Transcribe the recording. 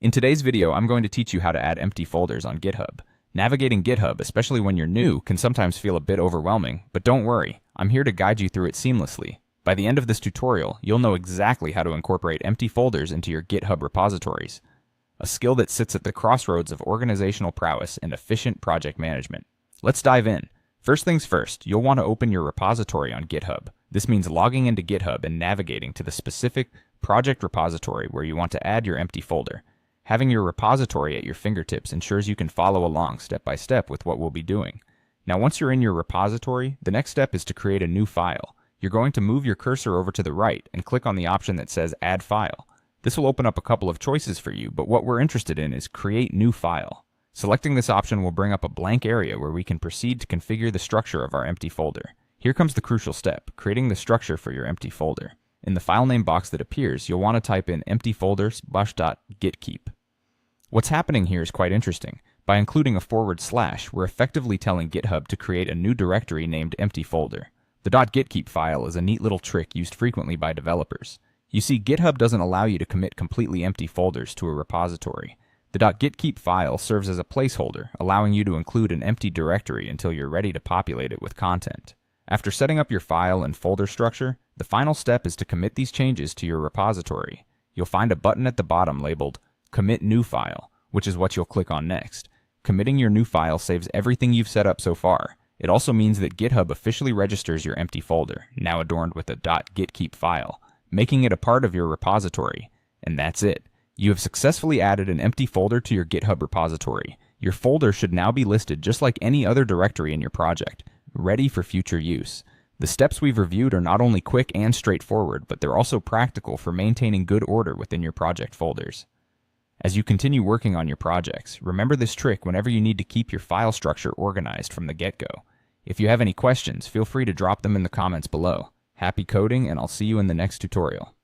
In today's video, I'm going to teach you how to add empty folders on GitHub. Navigating GitHub, especially when you're new, can sometimes feel a bit overwhelming, but don't worry, I'm here to guide you through it seamlessly. By the end of this tutorial, you'll know exactly how to incorporate empty folders into your GitHub repositories, a skill that sits at the crossroads of organizational prowess and efficient project management. Let's dive in. First things first, you'll want to open your repository on GitHub. This means logging into GitHub and navigating to the specific project repository where you want to add your empty folder. Having your repository at your fingertips ensures you can follow along step by step with what we'll be doing. Now, once you're in your repository, the next step is to create a new file. You're going to move your cursor over to the right and click on the option that says Add File. This will open up a couple of choices for you, but what we're interested in is Create New File. Selecting this option will bring up a blank area where we can proceed to configure the structure of our empty folder. Here comes the crucial step, creating the structure for your empty folder. In the file name box that appears, you'll want to type in empty folder/getkeep. What's happening here is quite interesting. By including a /, we're effectively telling GitHub to create a new directory named empty folder. The .getkeep file is a neat little trick used frequently by developers. You see, GitHub doesn't allow you to commit completely empty folders to a repository. The .getkeep file serves as a placeholder, allowing you to include an empty directory until you're ready to populate it with content. After setting up your file and folder structure, the final step is to commit these changes to your repository. You'll find a button at the bottom labeled Commit New File, which is what you'll click on next. Committing your new file saves everything you've set up so far. It also means that GitHub officially registers your empty folder, now adorned with a .getkeep file, making it a part of your repository. And that's it. You have successfully added an empty folder to your GitHub repository. Your folder should now be listed just like any other directory in your project, ready for future use. The steps we've reviewed are not only quick and straightforward, but they're also practical for maintaining good order within your project folders. As you continue working on your projects, remember this trick whenever you need to keep your file structure organized from the get-go. If you have any questions, feel free to drop them in the comments below. Happy coding, and I'll see you in the next tutorial.